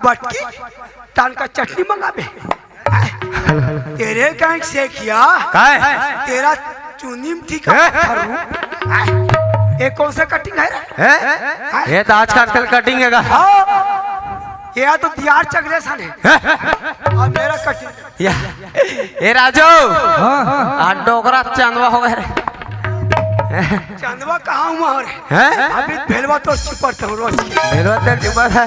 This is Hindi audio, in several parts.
बटकी तान का चटनी मंगाबे। तेरे कहीं से किया तेरा चुनी में ठीक है। ये कौन सा कटिंग है रे? ये तो आजकल कटिंग है। ये तो दियार चगले सन है और मेरा कटिंग। ये राजू डोकरा चंदवा हो गए रे। चंदवा कहाँ हुआ हो रे? अभी भेलवा तो चिपड़ता हूँ रोज। भेलवा तो चिपड़ है।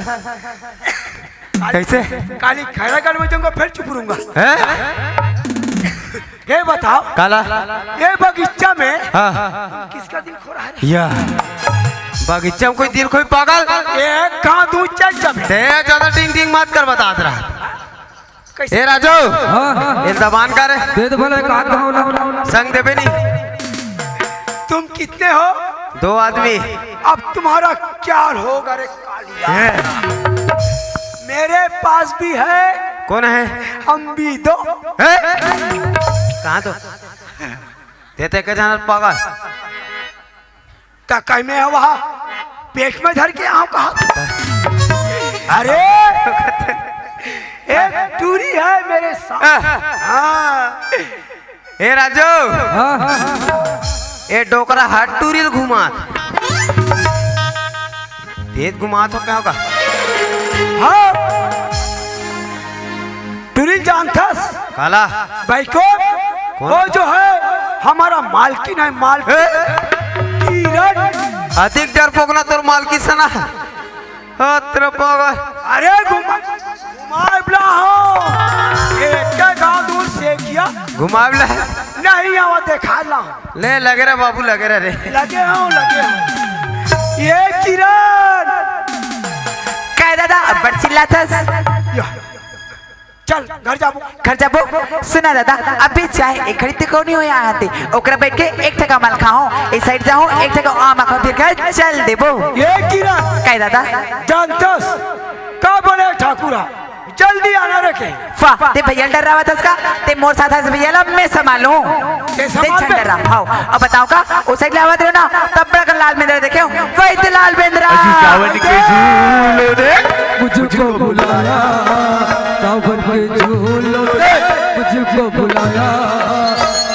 कैसे? काली खैरागढ़ में जाऊंगा फिर चुपूंगा। ये बताओ काला ये बगीचा में किसका दिल खो रहा है? या बगीचा में कोई दिल कोई पागल एक कहाँ दूर चल जब ज्यादा टिंग टिंग मत कर बता रहा। ए राजू ये दबान कर दे दो भले संग देवे नहीं। तुम कितने हो? 2 आदमी। अब तुम्हारा क्या होगा रे कालिया? मेरे पास भी है। कौन है? हम भी दो। कहाँ तो देते के जाना पागल कहीं में है वहाँ पेट में धर के आओ कहा। अरे एक टूरी है मेरे साथ। ए राजू ए डोकरा हाथ टूरी घुमा तेज घुमा तो क्या होगा? टूरी जानथस काला भाई को वो जो है हमारा मालकिन है। मालकिन अधिक डर पोगला तोर मालकी सना अरे घुमावला हो एक गांव दूर से किया घुमावला नहीं आवा देखा ला ले लगे रे बाबू लगे रे लगे हूँ ये किरण क्या दादा बड़ चिल्लाता चल घर जाबो। सुना दादा अभी चाहे एक खरीदते को नहीं हो यहाँ आते ओकरा बैठ के एक टका माल खाओ इस साइड जाओ एक टका आम खाओ फिर घर चल देबो। ये किरण क्या दादा जानतस का बोले ठाकुरा जल्दी आना रखे। वाह ते भैया डर रहा था उसका ते मोर साथ है भैया ला मैं संभालूं ते डर रहा हां। अब बताओ का उस साइड लावत रहो ना तब बड़ा लाल बेंद्रा देखे वही ते लाल बेंद्रा सावन के झूलों ने मुझको बुलाया सावन के झूलों ने मुझको बुलाया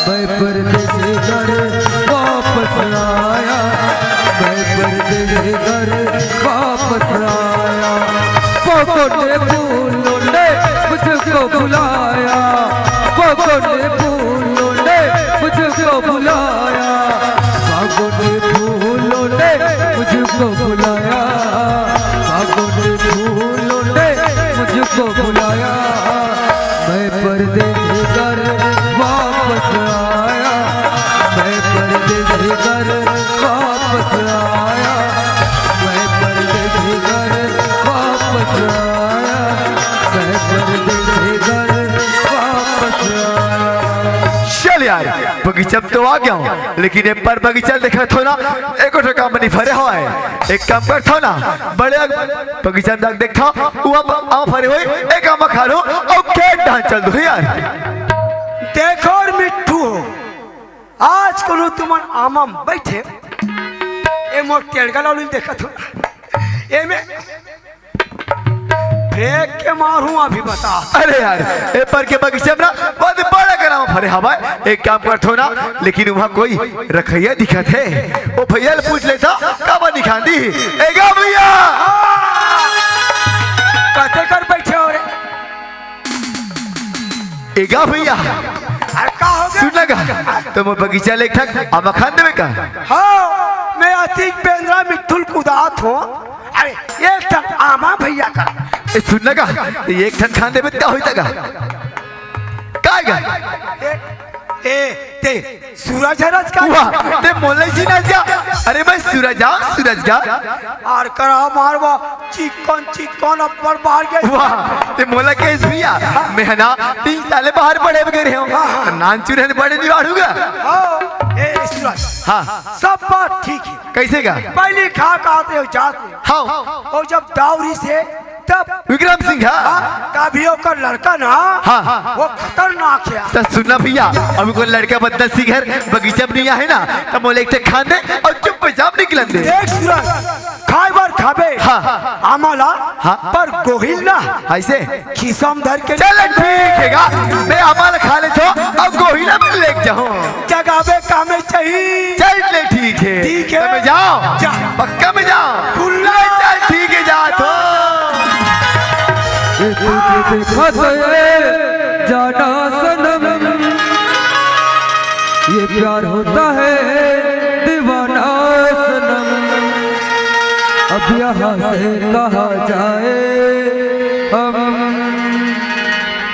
मैं परदेसी घर वापस आया मैं परदेसी घर वापस आया पोको ने फूलों ने मुझको बुलाया पोको ने फूलों ने मुझको बुलाया सागो ने फूलों ने मुझको बुलाया सागो ने फूलों ने मुझको बुलाया मैं परदेसी घर वापस आया मैं परदेसी घर वापस आया मैं परदेसी घर वापस आया मैं परदेसी घर वापस आया। चल यार बगीचा तो आ गया हूँ लेकिन एक बार बगीचा देखा थो ना एक काम नहीं फरे हुआ है। एक काम कर थो ना बड़े बगीचा तक देखा वहाँ फरे हुए एक काम खा लो और खेत डांस चल दो यार। देखो और मिट्टू हो आज को तुम आमा बैठे ए मोर टेड़गा लाउली देखा थो ए में फेंक के मारूं अभी बता। अरे यार ए पर के बगीचे में ना बहुत बड़ा कराम फरे हवा एक काम कर थो ना लेकिन वहाँ कोई रखैया दिखत है वो भैया पूछ लेता कब दिखा दी एगा भैया कहते कर बैठे हो रे एगा भैया अरे का हो गया? सुन लगा तो मैं बगीचा ले ठक आमा खान देवे का। हाँ मैं अतीक बेंद्रा मिट्ठुल कुदात हूँ। अरे एक टन आमा भैया का सुन लगा तो एक ठन खान देवे क्या होता का काएगा ए ते सूरज हरज का वाह ते मोले जी ना जा अरे मैं सूरज जा आर करा मारवा चिकन अपर बाहर गए वाह ते मोला केस भैया मैं ना 3 साल बाहर पढ़े बगैर हूँ नान चुरे बड़े निवाड़ूंगा। ए सूरज हाँ सब बात ठीक है कैसे का पहले खा आते हो जाते हाँ और जब दावरी से तब विक्रम सिंह हाँ तभी ओकर लड़का ना हाँ वो खतरनाक है। तो सुनना भैया अभी कोई लड़का बदल सी घर बगीचा में नहीं है ना तो मोले एक खान दे और चुपचाप निकलन दे। देख सूरज खाए बार खाबे हाँ आमाला हाँ पर गोहिल ना ऐसे खिसम धर के चल ठीक है गा मैं हमारा खा ले तो अब गोहिला में ले जाऊं जगावे कामे चाहिए। चल ले ठीक है तो मैं जाओ जा पक्का में जाओ खुला चल ठीक है जा तो ये तुझे देखा तो ये जाना सनम ये प्यार होता है दीवाना सनम अब यहाँ से कहा जाए हम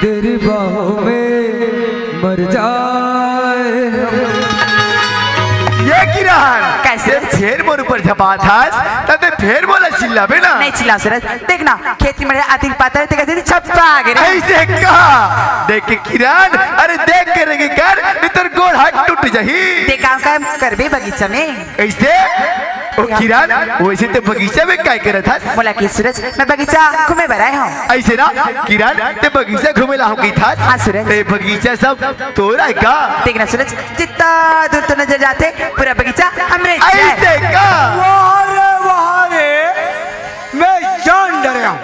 तेरी बाहों में मर जाए हम। ये किरण कैसे? फेर मोर ऊपर झपा था तब फेर बोला चिल्ला बे ना नहीं चिल्लाओ सूरज देखना खेती में अधिक पाता है तो कैसे छप्पा आ गए ऐसे कहा देख के किरण अरे देख के रहे कर इधर गोड़ हाथ टूट जाही देखा काम कर भी बगीचा में कैसे ओ किरण वैसे तो बगीचा में क्या कर रहा था बोला कि सूरज मैं बगीचा घूमे बराए हूँ। ऐसे ना किरण ते बगीचा घूमे ला की था हाँ सूरज ते बगीचा सब तोरा है का देखना सूरज जितना दूर तो नजर जाते पूरा बगीचा हमरे ऐसे का वहाँ रे मैं जान डरे हूँ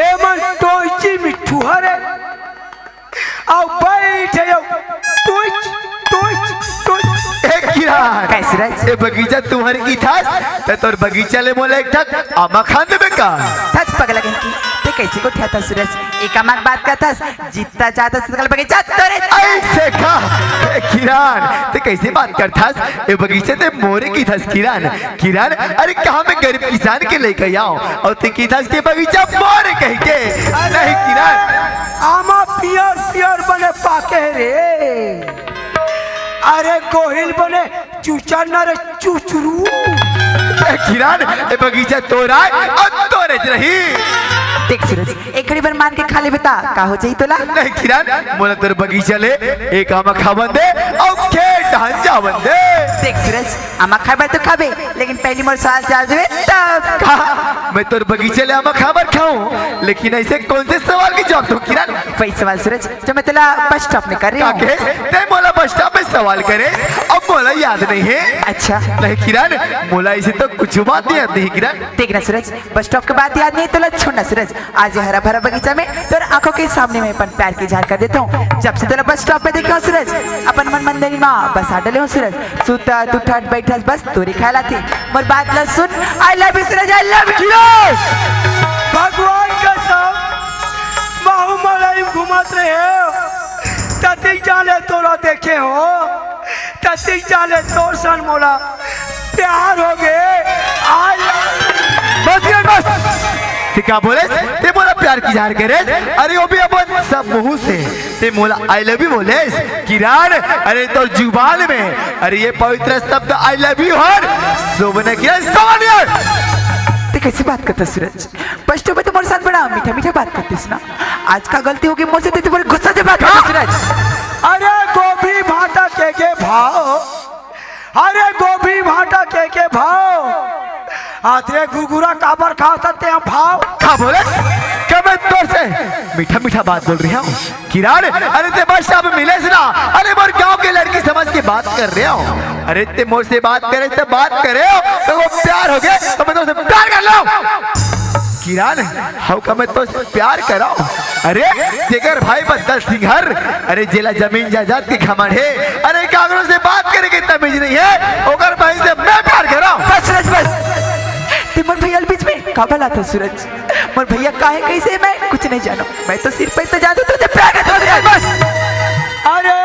ए मन टोची मिठू हरे अब बैठे टोच टोच टोच किरण कैसे सूरज ए बगीचा तुम्हारी की था ते तोर बगीचा ले मोला एक ठक आमा खान देबे का थच पगला की ते कैसे को उठाता सूरज एक अमाक बात करता जितना चाहता सकल बगीचा तोरे ऐसे का ए किरण ते कैसे बात करता ए बगीचे ते मोरे की था किरण किरण अरे कहां में गरीब किसान के लेके आओ और ते की था के बगीचा मोरे कह के नहीं किरण आमा पियर पियर बने पाके रे अरे गोहिल बने चूचा न रे चूचरू किरण ए बगीचा तोरा और तोरे रही देख सूरज एक घड़ी भर मान के खा ले बता का हो जाई तोला नहीं किरण मोला तेरे बगीचा ले एक आमा खावन दे और खेत हंजा दे देख सूरज आमा खाबर तो खाबे लेकिन पहली मोर साल से आवे तब कहा मैं तोर बगीचे ले आमा खाबर खाऊं लेकिन ऐसे कौन से सवाल की जवाब दूं किरण वही सवाल सूरज जो मैं तेला बस स्टॉप में कर रही काके हूँ। ते मोला बस स्टॉप में सवाल करे अब मोला याद नहीं है अच्छा नहीं किरण मोला इसे तो कुछ बात नहीं आती है किरण देखना सूरज बस स्टॉप के बाद याद नहीं तोला छोड़ना सूरज आज ये हरा भरा बगीचा में तेरे आंखों के सामने में अपन प्यार की झाड़ कर देता हूँ। जब से तेरा बस स्टॉप पे देखा सूरज अपन मन मंदिर माँ बस आ डले हो सूरज सुता तू ठट बैठा बस तोरी ख्याल थी मोर बात ल सुन I love you Suraj I love you भगवान का सब बाहु मलाई घुमत रहे हो तती जाले तोरा देखे हो तती जाले तोर सन मोला प्यार हो गए बस यार बस क्या बोले ते मोला प्यार की झाड़ करे अरे वो भी अपन सब मुंह से ते मोला आई लव यू बोले किरण अरे तो जुबान में अरे ये पवित्र शब्द आई लव यू हर सोबने किरण सोनियर ते कैसे बात करता सूरज बस स्टॉप पे तो मोरे साथ बड़ा मीठा मीठा बात करतीस ना आज का गलती होगी मुझसे ते बड़े गुस्सा से बात करता सूरज अरे गोभी भाटा के भाव अरे गोभी भाटा के भाव आते गुरगुरा काबर खाते हैं भाव क्या बोले क्या मैं तोर से मीठा मीठा बात बोल रही हूँ किरण अरे ते बस अब मिले से ना अरे मोर गांव के लड़की समझ के बात कर रहे हो अरे ते मोर से बात करे तो बात करे हो तो वो प्यार हो गए तो मैं तो प्यार कर लो किरण हाउ का मैं तो प्यार कराओ अरे जेकर भाई बदल सिंहर अरे जिला जमीन जायदाद के खमन है अरे कागरों से बात करे के तमीज नहीं है ओकर भाई से मैं प्यार कराओ बस सूरज बस ते मोर भैया बीच में काबल आता सूरज मोर भैया काहे कैसे मैं कुछ नहीं जानो मैं तो सिर्फ तो जानू तुझे प्यार करता हूं बस अरे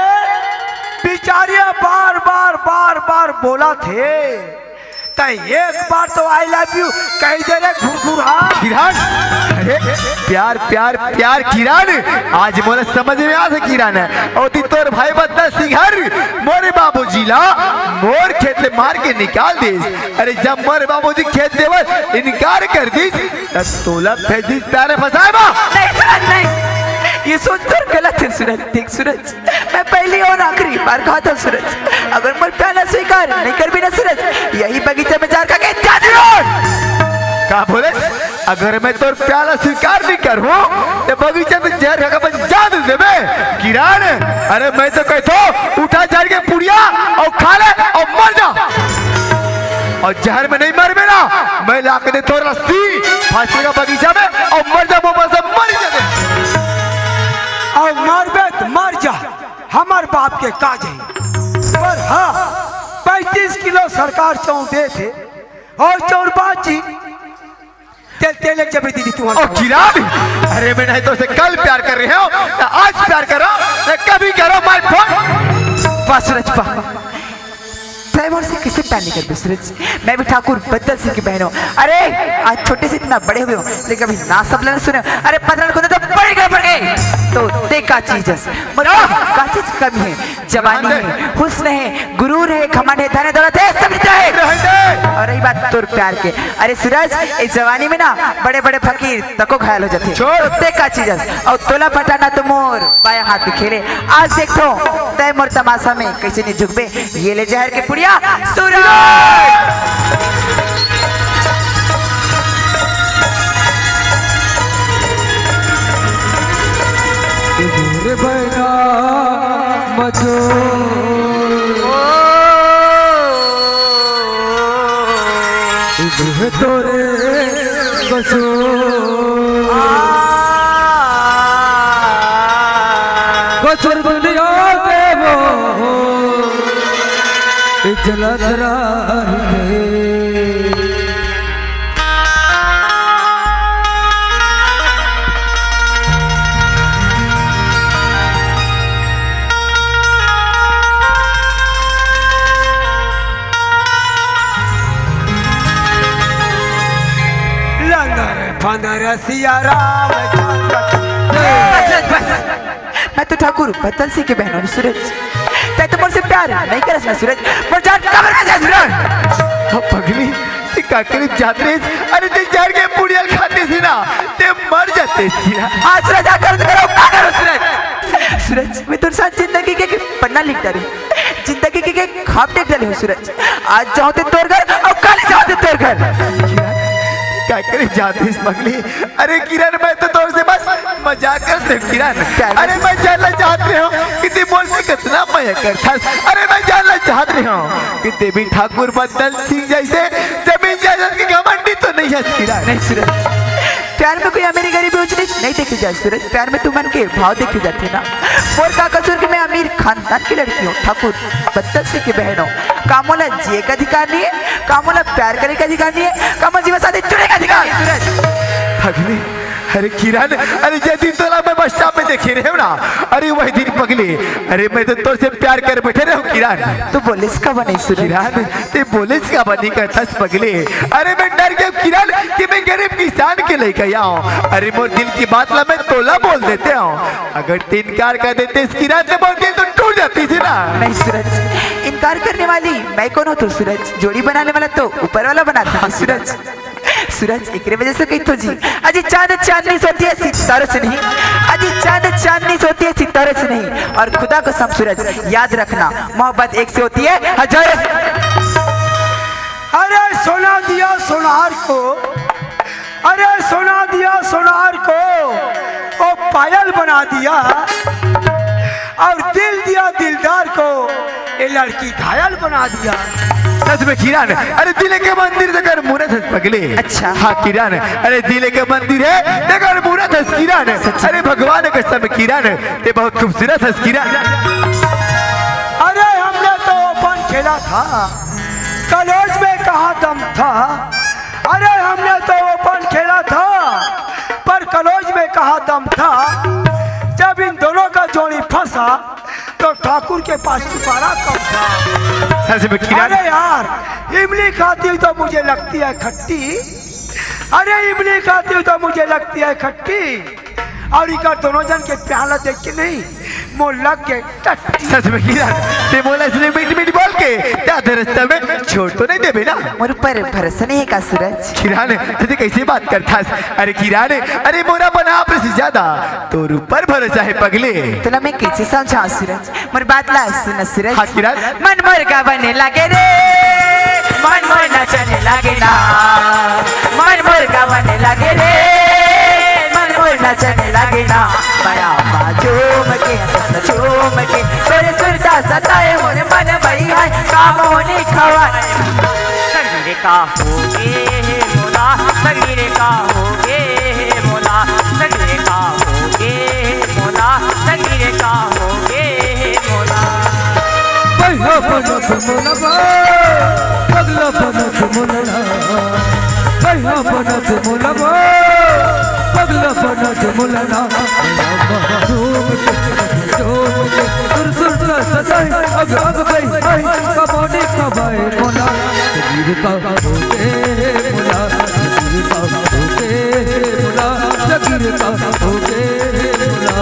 बेचारिया बार बार बार बार बोला थे तो एक बार तो आई लव यू कह दे रे घुरघुरा किरण अरे प्यार प्यार प्यार किरण आज मोरे समझ में आ किरण और ती तोर भाई बदला सिंहर मोरे बाबूजी ला मोर खेत ले मार के निकाल दे अरे जब मोरे बाबूजी खेत देवल इनकार कर दी तोला भेज दी तारे फसाए बा नहीं सूरज नहीं ये सोच कर गलत है सूरज देख सूरज मैं पहली और आखिरी बार कहा था सूरज अगर मोर प्यार न स्वीकार नहीं कर भी ना सूरज यही बगीचे में जार का के क्या बोले अगर मैं तोर प्याला स्वीकार नहीं करूं तो बगीचा में जहर खा के जान देबे किरण। अरे मैं तो कहतो उठा जहर के पुड़िया और खा ले और मर जा। और जहर में नहीं मर में ना मैं लाके दे तो रस्सी फांसी का बगीचा में और मर जा वो बस मर जा। और मरबे तो मर जा, हमार बाप के काज है। पर हाँ 35 किलो सरकार चौं दे थे और चौर बाची तेल जब दीदी तू किरण। अरे मैं नहीं तो से कल प्यार कर रहे हो ना आज प्यार करो ना कभी करो माय फोन। वाह सूरज वाह, तैमूर से किसे प्यार नहीं कर सूरज। मैं भी ठाकुर बदल सिंह की बहन हूँ। अरे आज छोटे से इतना बड़े हुए हो लेकिन अभी ना सब लेना सुने। अरे 15 को तो बड़े गए तो देखा चीज का चीज कमी है, जवानी है, हुस्न है, गुरूर है, घमंड है, धन दौलत है, सब है। और रही बात तोर प्यार के, अरे सूरज इस जवानी में ना बड़े बड़े फकीर तको घायल हो जाते तो देखा चीज और तोला फटाना तो मोर बाया हाथ में खेले। आज देखो तैमूर तमाशा में कैसे नहीं झुकबे। ये ले जहर के पुड़िया सूरज। बना मचो तोरे बसो बसर दुनिया देवो जलधरा सिया राम। मैं तो ठाकुर बदल सिंह की बहन हूँ सूरज। तै तो मुझसे प्यार नहीं करस ना सूरज, पर जान कब्र में जा सूरज। पगली ते का करीब जाते रे। अरे ते जहर के पुड़िया खाते सी ना ते मर जाते सी। आज सूरज आकर करो क्या करो सूरज। सूरज मैं तेरे साथ जिंदगी के पन्ना लिख डाली, जिंदगी के खाब देख डाली हूँ सूरज। आज जाओ ते तोर घर और कल जाओ ते तोर घर। क्या करे जाते इस पगली। अरे किरण मैं तो तोर से बस मजाक करते किरण। अरे मैं जानना चाहते हो कि ते बोल से कितना मजा करता। अरे मैं जानना चाहते हो कि ते भी ठाकुर बदल सिंह जैसे जमीन जायदाद की घमंडी तो नहीं है किरण। नहीं सूरज, प्यार में कोई अमीर गरीबी ऊंच नीच नहीं देखी जाए सूरज। प्यार में तू मन के भाव देखे जाते ना। और का कसूर कि मैं अमीर खानदान की लड़की हूँ, ठाकुर बदल सिंह की बहन हूँ। कामोला जिए का अधिकार नहीं है, कामोला प्यार करने का अधिकार नहीं है, कामोला जीवन साथी चुने का अधिकार सूरज। पगली अरे किरण, अरे जिस दिन तोला मैं बस स्टॉप में देखे रहे हो ना, अरे वही दिन पगली। अरे मैं तो तोर से प्यार कर बैठे रहे हो किरण। तू बोलिस का बनी सूरज। किरण ते बोलिस का बनी करता पगली। अरे मैं डर गया किरण कि मैं गरीब किसान के लेके आऊं। अरे मोर दिल की बात ला मैं तोला बोल देते हूँ। अगर ते इनकार कर देते किरण से मोर दिल तो टूट जाती थी ना। नहीं सूरज, इनकार करने वाली मैं कौन हूँ तो सूरज, जोड़ी बनाने वाला तो ऊपर वाला बनाता है सूरज। सूरज एक वजह से कही तो जी अजी चांद चांदनी सोती है सितारों से नहीं, अजी चांद चांदनी सोती है सितारों से नहीं। और खुदा को सम सूरज याद रखना मोहब्बत एक से होती है हजारों से। अरे सोना दिया सोनार को, अरे सोना दिया सोनार को ओ पायल बना दिया। और दिल दिया दिलदार को ये लड़की घायल बना दिया। सच में किरण, अरे दिल के मंदिर देखकर मूरत है पगले। अच्छा हाँ किरण, अरे दिल के मंदिर है देखकर मूरत है किरण। अरे भगवान के सब किरण ते बहुत खूबसूरत है किरण। अरे हमने तो ओपन खेला था, कॉलेज में कहाँ दम था। अरे हमने तो ओपन खेला था पर कॉलेज में कहाँ दम था। जब इन दोनों का जोड़ी फंसा तो ठाकुर के पास दोबारा कम था। सच में किरण, अरे यार इमली खाती हुई तो मुझे लगती है खट्टी। अरे इमली खाती हुई तो मुझे लगती है खट्टी। और इका दोनों जन के प्याला देख के नहीं मोल लग के टट्टी। सच में किरण ते बोला इसलिए मीठ मीठ बोल के आधे रास्ते में छोड़ तो नहीं देबे ना। मोर पर भरोसा नहीं है का सूरज। किरण तुझे कैसे बात करता है। अरे किरण, अरे मोरा बना आप से ज्यादा तोर ऊपर भरोसा है पगले। तोला मैं कैसे समझाऊं सूरज, मोर बात ला सुन सूरज। हाँ किरण, मन मोर का बने लगे रे, मन मोर नचने लगे ना मन मोर गावने लगे रे मन मोर नचने लगे ना बड़ा झूम के तोरे सुरता सताए मोरे मन भई है काम होने खवाए संगीरे का होगे मोला संगीरे का होगे मोला संगीरे का होगे मोला संगीरे का होगे मोला पहिया बनत मोलबा पगला बनत मोलना पहिया बनत मोलबा पगला बनत मोलना झूम के सुर सताई अब भाई कबोने कबाए मोला जगीर का होगे मोला जगीर का होगे मोला जगीर का होगे मोला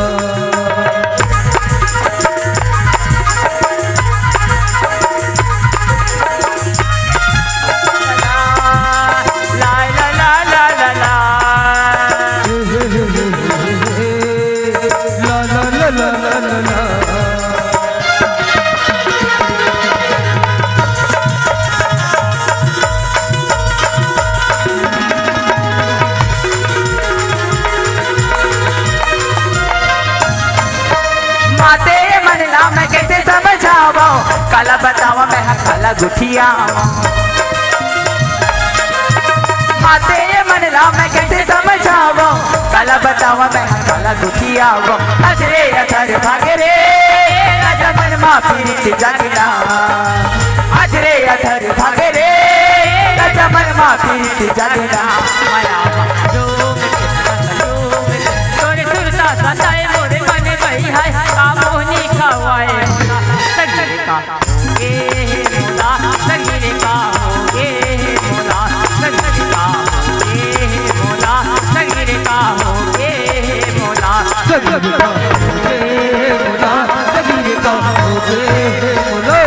काला बतावा मैं हाँ काला गुठिया माते मन ला मैं कैसे समझावो काला बतावा मैं हाँ काला गुठिया अजरे अधर भागे रे राजा मन मा पीरित जागना अजरे अधर भागे रे राजा मन मा पीरित जागना माया तोरे सुरता सताए मोरे मन भई है कामोनी खवाए संगीरे का होगे मोला संगीरे का होगे मोला संगीरे का होगे मोला संगीरे का होगे मोला संगीरे का होगे मोला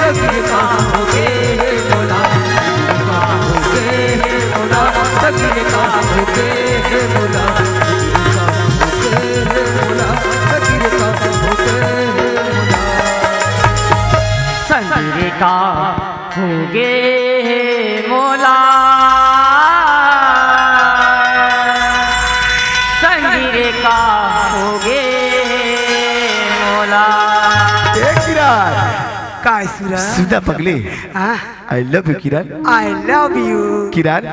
संगीरे का होगे मोला संगीरे का होगे मोला संगीरे का होगे मोला संगीरे का होगे मोला संगीरे का होगे मोला काय सूरज सुना पगले हाँ I love you Kiran I love you Kiran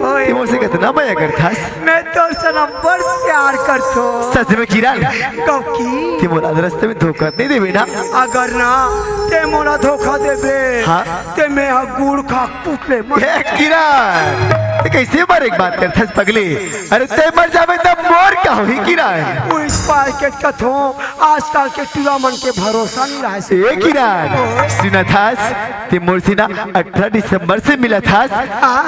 ओए तुम मुझसे कितना माया करथास मैं तो नंबर प्यार करतो सच में किरण कौकी कि मोरा रास्ते में धोखा नहीं देवे ना अगर ना ते मोरा धोखा देबे हाँ? ते मैं गुड़ खा पुतले ए किरण ते कैसे बार एक बात करथास पगले अरे ते मर जावे तब मोर का होई किरण वो इस पैकेट का थो आजकल के टूला मन के भरोसा नहीं रहा से ए किरण सुना थास ते मोर से ना 18 दिसंबर से मिला थास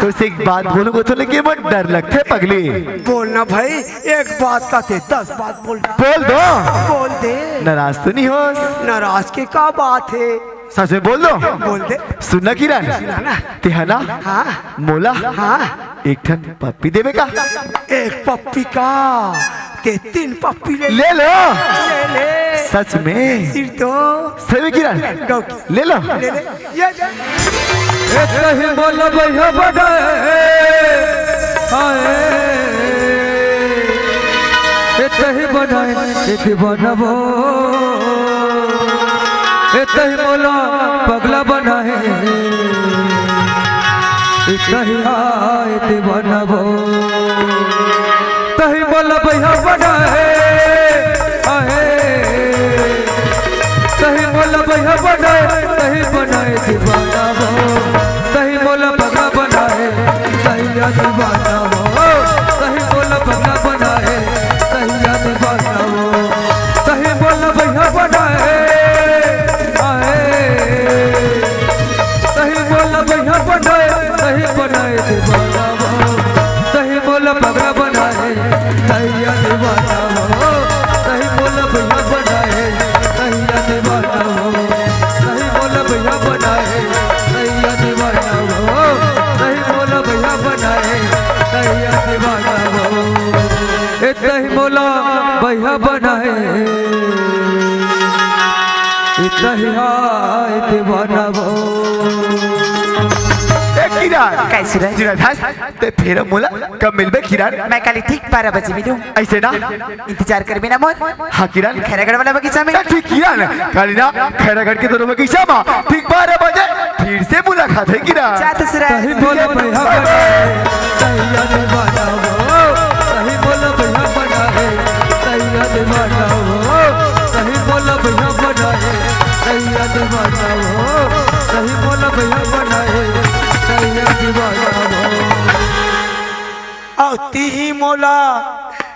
तो से एक बात बोलूंगा तो लेकिन मन डर लगते पगले बोलना भाई एक बात का ते 10 बात बोल दो बोल दे नाराज तो नहीं हो नाराज के का बात है सच में बोल दो बोल दे सुनना किरण ते है ना हाँ मोला हाँ एक ठन पप्पी देवे का एक पप्पी का ते 3 पप्पी ले लो ले सच में सिर तो सही किरण गौकी ले लो ले ये जा। कहीं बोल भैया बड़े कहीं बनाए बनबो कहीं बोला पगला बनाए कहीं आए बनबो कहीं बोला भैया बनाए कहीं बोला भैया बनाए कहीं बनाए दीवाना हो कहीं बोला पगला बनाए कहीं दीवाना हो कहीं बोला पगला बनाए कहीं दीवाना हो कहीं बोला भैया बनाए कहीं बोला भैया बनाए कहीं बनाए दीवाना हो कहीं बोला पगला बनाए कहीं दीवाना हो कहीं बोला भैया बनाए कहीं दीवाना हो कहीं बोला भैया बनाए कहीं दीवाना हो कहीं बोला भैया बनाए कहीं दीवाना हो कहीं बोला भैया बनाए दहिया दीवाना भो किरण कैसे रहे? सूरज हंस ते फिर मोला कब मिलबे किरण मैं कल ठीक 12 बजे मिलूं। ऐसे ना इंतजार कर बिना मोर। हाँ किरण खैरागढ़ वाला बगीचा में। ठीक किरण कालिना खैरागढ़ के दोनों बगीचा में ठीक 12 बजे फिर से मुलाकात है किरण। जा तो सूरज। सही बोला भैया बनाए दहिया दीवाना भो सही बोला भैया बनाए दहिया दीवाना भो सही बोला भैया बनाए दहिया दीवाना भो सही बोला भैया बनाए दहिया दीवाना भो और ती मोला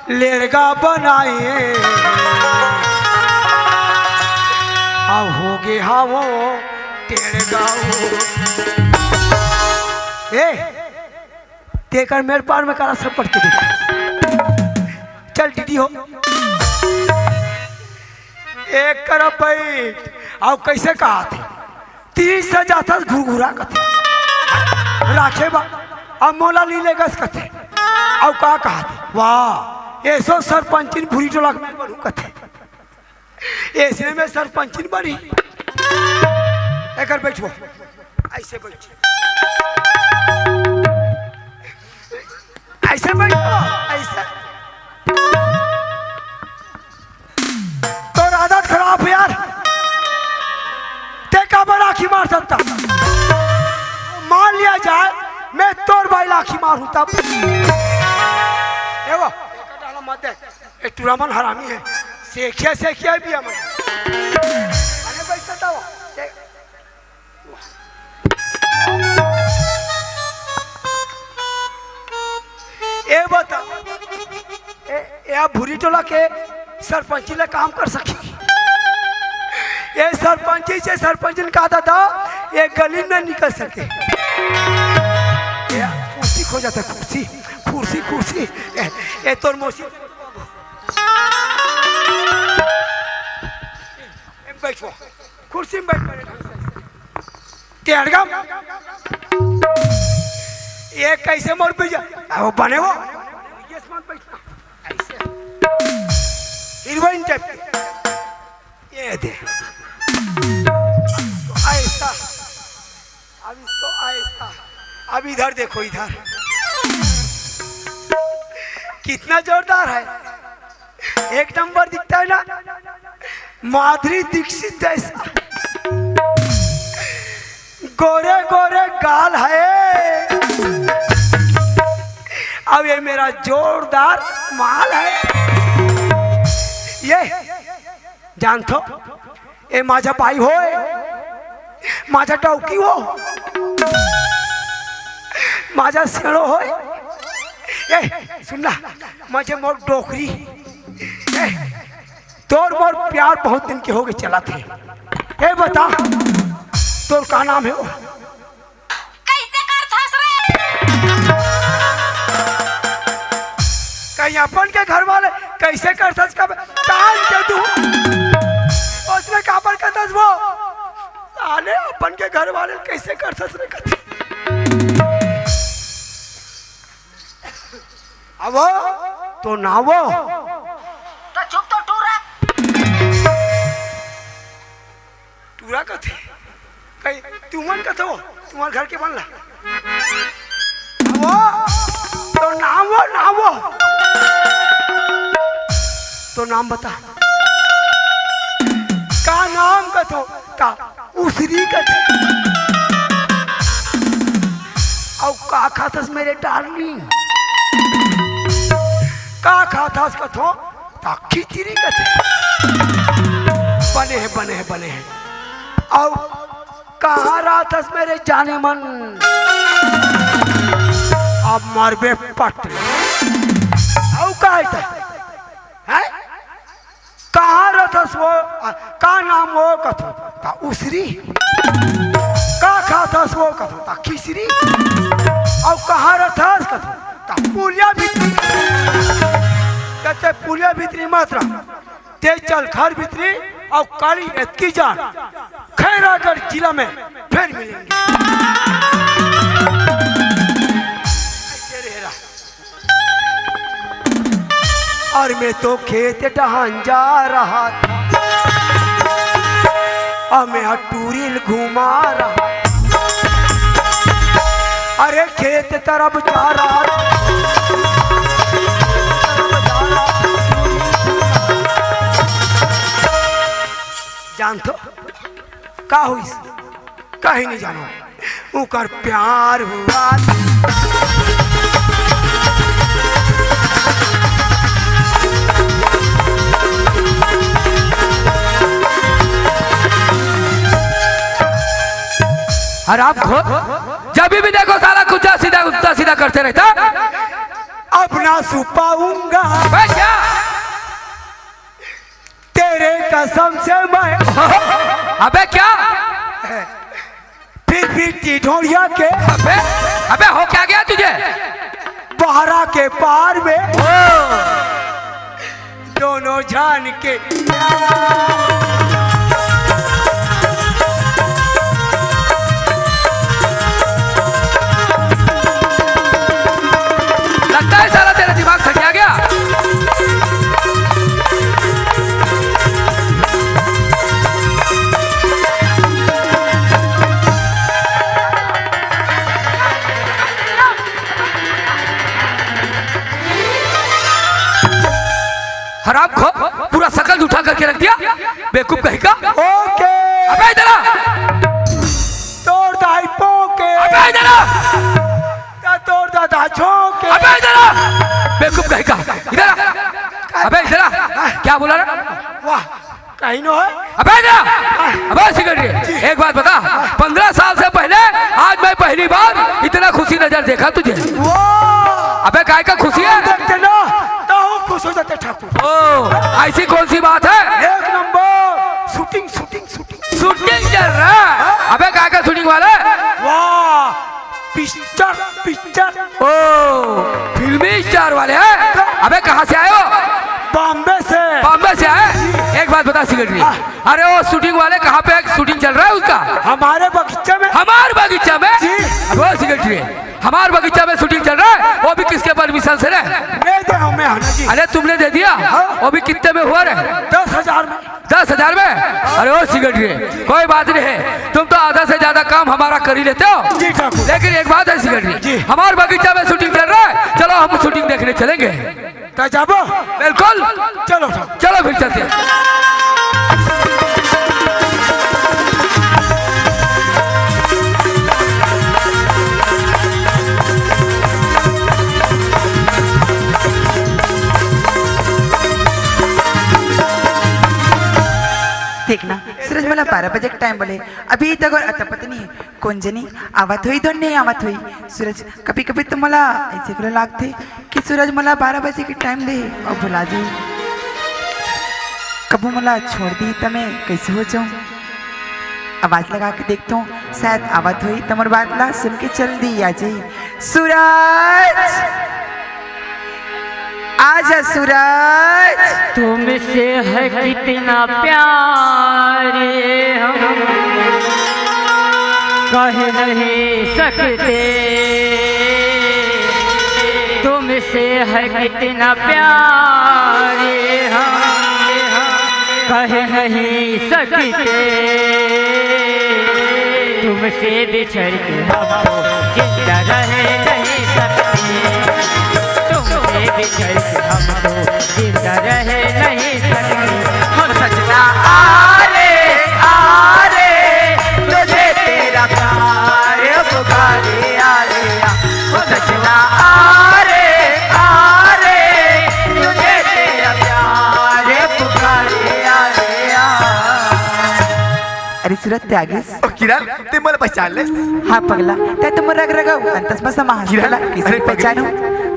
लेरगा बनाए अब हो गे हावो टेरगा ए तेकर मेरे पार में करा सब पढ़ के देख चल दीदी हो एक करब बैठ और कैसे कहा थे 30 से जाता घुरघुरा कथे राखे बा अब मोला लीले गस कथे और का कहा थे वाह ऐसो सरपंचिन भूरी टोला में बनू कथे ऐसे में सरपंचिन बनी एकर बैठो ऐसे बैठ ऐसे बैठो ऐसे तो आदत खराब है यार ते का बड़ा आखी मार सकता मान लिया जाए मैं तोर भाई लाखी मारूं तब एवो डाला मत दे ए टूरामन हरामी है सेखिया भी हम अरे बैठता था वो ए बता ए भूरी टोला के सरपंची ले काम कर सकी ये सरपंची से सरपंच ने कहा था ये गली में निकल सके कुर्सी खो जाता कुर्सी कुर्सी कुर्सी ए तोर मौसी बैठो कुर्सी में बैठ टेढ़गा ये कैसे मोर पे जा वो बने वो ये समान बैठना ऐसे हीरोइन टाइप ये दे ऐसा अब इसको ऐसा अब इधर देखो इधर कितना जोरदार है एक नंबर दिखता है ना माधुरी दीक्षित जैसा गोरे गोरे गाल है अब ये मेरा जोरदार माल है ये जान थो ए माझा पाई हो माझा टौकी हो माझा सेड़ो हो ए सुनना मुझे मोर डोकरी ए तोर मोर प्यार बहुत दिन के हो गए चला थे ए बता तोर का नाम है वो कैसे करथस रे कहीं अपन के घर वाले कैसे करथस का तान के तू उसने कहा पर करथस वो साले अपन के घर वाले कैसे करथस रे कथी अब तो ना वो तो चुप तो टूरा टूरा कथे कहीं तुमन कथे वो तुम्हारे घर के बनला वो तो नाम वो तो नाम बता का नाम कथो का उसरी कथे और का खातस मेरे डार्लिंग का खातस कथो का खिचड़ी कथे बने हैं और कहाँ रातस मेरे जाने मन अब मरबे पट और का है कहाँ रथस वो का नाम वो कथो ता उसरी का खातस वो कथो ता खिचड़ी और कहाँ रथस कथो ता पुलिया भीतरी कहते पुलिया भीतरी मात्रा ते चल घर भीतरी और काली एतकी जान खैरागढ़ जिला में फिर मिलेंगे ऐसे रहेगा। और मैं तो खेत डहान जा रहा था मैं टूरिल घुमा रहा, अरे खेत तरफ जा रहा, जान तो का हुई कहीं नहीं जानो उकर प्यार हुआ। और आप जब भी देखो साला कुछ उल्टा सीधा करते रहता। अब ना सो पाऊंगा क्या तेरे कसम से मैं, अबे क्या फिर टिढोरिया के अबे हो क्या गया तुझे? बहरा के पार में दोनों जान के लगता है साला तेरा दिमाग खटिया गया। हराम खो पूरा शकल उठा करके रख दिया बेवकूफ कहीं का। ओके अबे इधर आ, तोड़ दाई पोके, अबे इधर आ, तोड़ दादा छोके, अबे इधर आ, बेवकूफ कहीं का, इधर आ, अबे इधर आ, क्या बोला रे? वाह कहीं न है। अबे इधर आ, अबे सेक्रेटरी एक बात बता, 15 साल से पहले आज मैं पहली बार इतना खुशी नजर देखा तुझे। वाह अबे काय का खुशी है? देखते ना तो खुश हो जाते ठाकुर। ओ ऐसी कौन सी बात है? एक number shooting shooting shooting shooting चल रहा है। अबे काय का शूटिंग वाला? वाह पिक्चर पिक्चर ओ फिल्मी स्टार वाले हैं। अबे कहाँ से आए हो? बॉम्बे से। बॉम्बे से आए? एक बात बता सेक्रेटरी, अरे वो शूटिंग वाले कहाँ पे शूटिंग चल रहा है उसका? हमारे बगीचे में। हमारे बगीचा में? जी। अब वो सेक्रेटरी हमारे बगीचा में शूटिंग चल रहा है, वो भी किसके परमिशन से रहे? मैं दे हमें हना जी। अरे तुमने दे दिया? वो भी कितने में हुआ रहे? 10,000 में। 10,000 में? अरे वो सेक्रेटरी कोई बात नहीं है, तुम तो आधा से ज्यादा काम हमारा कर ही लेते हो। जी ठाकुर। लेकिन एक बात है सेक्रेटरी जी। हमारे बगीचा में शूटिंग चल रहा है, चलो हम शूटिंग देखने चलेंगे। तो जाबो बिल्कुल चलो ठाकुर। चलो फिर चलते हैं। देखना सूरज मला 12 बजे टाइम बोले अभी तक और आता पता नहीं कौन जनी आवत हुई दोन नहीं आवत हुई। सूरज कभी कभी तो मला ऐसे को लागते कि सूरज मला 12 बजे की टाइम दे और बुला जाए, कबू मला छोड़ दी तो मैं कैसे हो जाऊं। आवाज लगा के देखता हूँ शायद आवत हुई तमर बात ला सुन के चल दी आ जाई। सूरज आजा सूरज। तुमसे है कितना प्यार हम कह नहीं सकते, तुमसे है कितना प्यार हम कह नहीं सकते, तुमसे बिछड़ के हम जिंदा रह नहीं सकते, तुमसे बिछड़ के हम जिंदा रह नहीं सकते। हम सजना आ रे तुझे तेरा प्यार पुकारे आ रे वो सजना आ रे तुझे तेरा प्यार पुकारे आ रे। अरे सूरज त्यागेस ओ किरण ते मला पहचानलेस? हा पगला त्या तुम रग रगाव अंतस बस महाशला किसी अरे पहचानो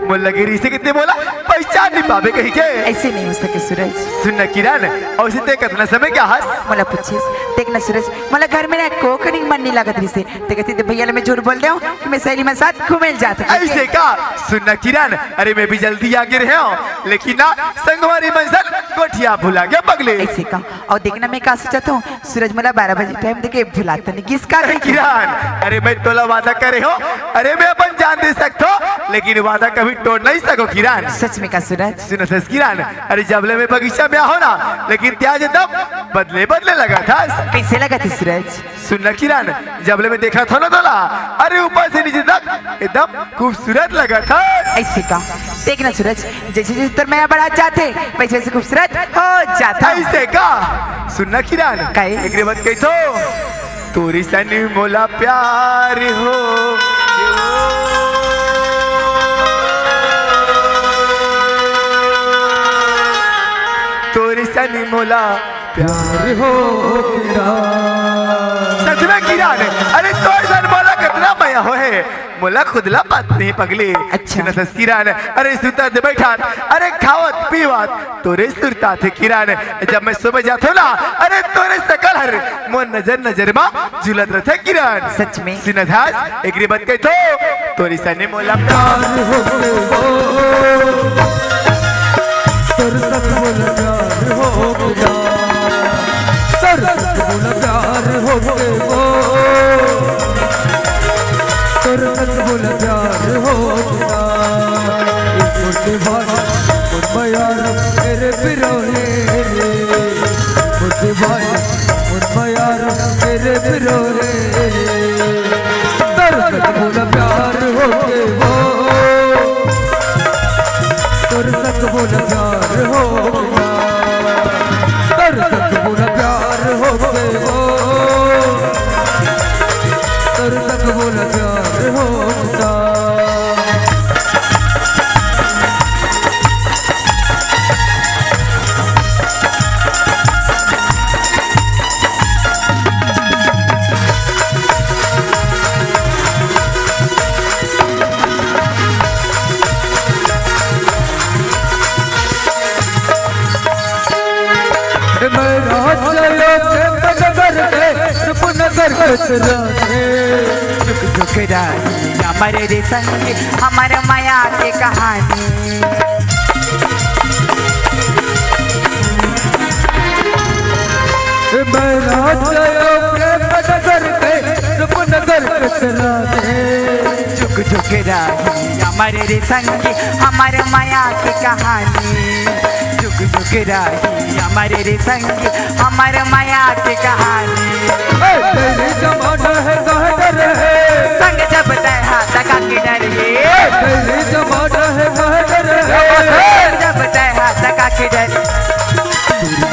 मुझे लगी रीसे कितने बोला पहचान नहीं पावे कहीं के। ऐसे नहीं हो सके सूरज। सुन न किरण और इसे ते कितना समय क्या हस मला पूछिस देखना सूरज मला घर में ना कोकनिंग मन नहीं लागत रिसे ते कहती ते भैया मैं झूठ बोल रहा हूँ कि मैं सहेली में साथ घूमे जाता ऐसे का? सुन न किरण अरे मैं भी जल्दी आगे रहे हूँ लेकिन ना संगवारी मंजिल गोठिया भुला गया पगले। ऐसे का और देखना मैं कहा सोचा हूँ सूरज मला 12 बजे टाइम देके भुलाता नहीं किसका अरे किरण अरे मैं तोला वादा करे हो अरे मैं अपन जान दे सकते हो लेकिन वादा कभी तोड़ नहीं सको किरण। सच में का सूरज? सुनो सच किरण, अरे जबले में बगीचा में हो ना लेकिन त्याज एकदम बदले बदले लगा था। कैसे लगा थी सूरज? सुनना किरण, जबले में देखा था ना तोला, अरे ऊपर से नीचे तक एकदम खूबसूरत लगा था। ऐसे का देखना सूरज, जैसे जैसे तो मैं बड़ा चाहते वैसे वैसे खूबसूरत हो जाता। ऐसे का सुनना किरण, काहे? एक बात कही तो तोरी सनी मोला प्यार हो तोरी सनी मोला प्यार हो सच में किरण, अरे तोरी सन मोला कितना मया हो है मोला खुदला पत्नी पगली। अच्छा। सच किरण, अरे सुता दे बैठा, अरे खावत पीवत तोरे सुरता थे किरण। जब मैं सुबह जाता हूँ ना, अरे तोरे सकल हर मोर नजर नजर मा झुलत रहते किरण। सच में? सिनधास एक बात कही तो तोरी सनी मोला प्यार हो सर तक बोला प्यार हो गया, सर तक बोला प्यार हो गया, सर तक बोला प्यार हो गया। एक मुट्ठी भार मुझ यार मेरे बिरोहे रे, मुट्ठी भार मुझ यार मेरे बिरोहे रे, सर तक बोला प्यार हो गया, सर तक बोला प्यार हो गया, सर तक बोला प्यार हो गया, सर तक बोला प्यार हो गया। मेरा चलो नगर के नगर कचरा झुक झुक रही हमारे रे संग हमारे माया के कहानी। मेरा चलो नगर के नगर कचरा झुक झुक रही हमारे रे संग हमारे माया की कहानी। झुक झुक रही हमारे रे संग हमारे माया की कहानी। तेरे जमाना है कहर है, संग जब तहा तका के डर है, तेरे जमाना है कहर है, जब तहा तका के डर।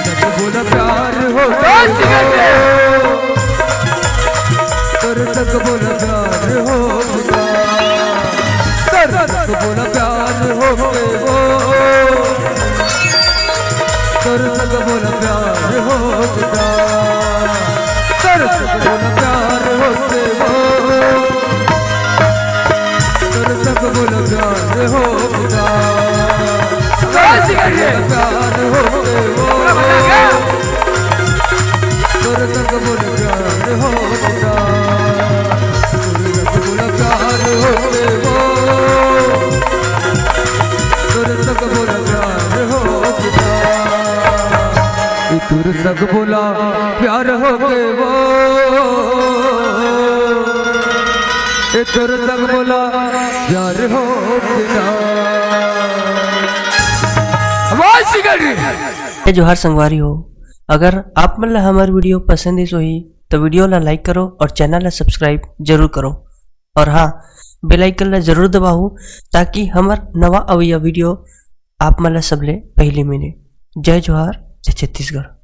तक बोला प्यार हो सर तक बोला प्यार हो गया, सर तक बोला प्यार हो गया, सर तक बोला प्यार हो गया, सर तक बोला प्यार हो गया, सर तक बोला प्यार हो गया, सर तक बोला प्यार हो गया, सर तक बोला प्यार हो गया, सर तक बोला प्यार हो गया, सर तक बोला प्यार हो गया। तुर तक बोला प्यार हो गए वो, तुर तक बोला प्यार हो गया। जोहार संगवारी हो, अगर आप मन ला हमार वीडियो पसंद इस होही तो वीडियो ला लाइक करो और चैनल ला सब्सक्राइब जरूर करो, और हाँ बेल आइकन ला जरूर दबाओ ताकि हमार नवा अवैया वीडियो आप मन ला सबले पहले मिले। जय जोहार, जय छत्तीसगढ़।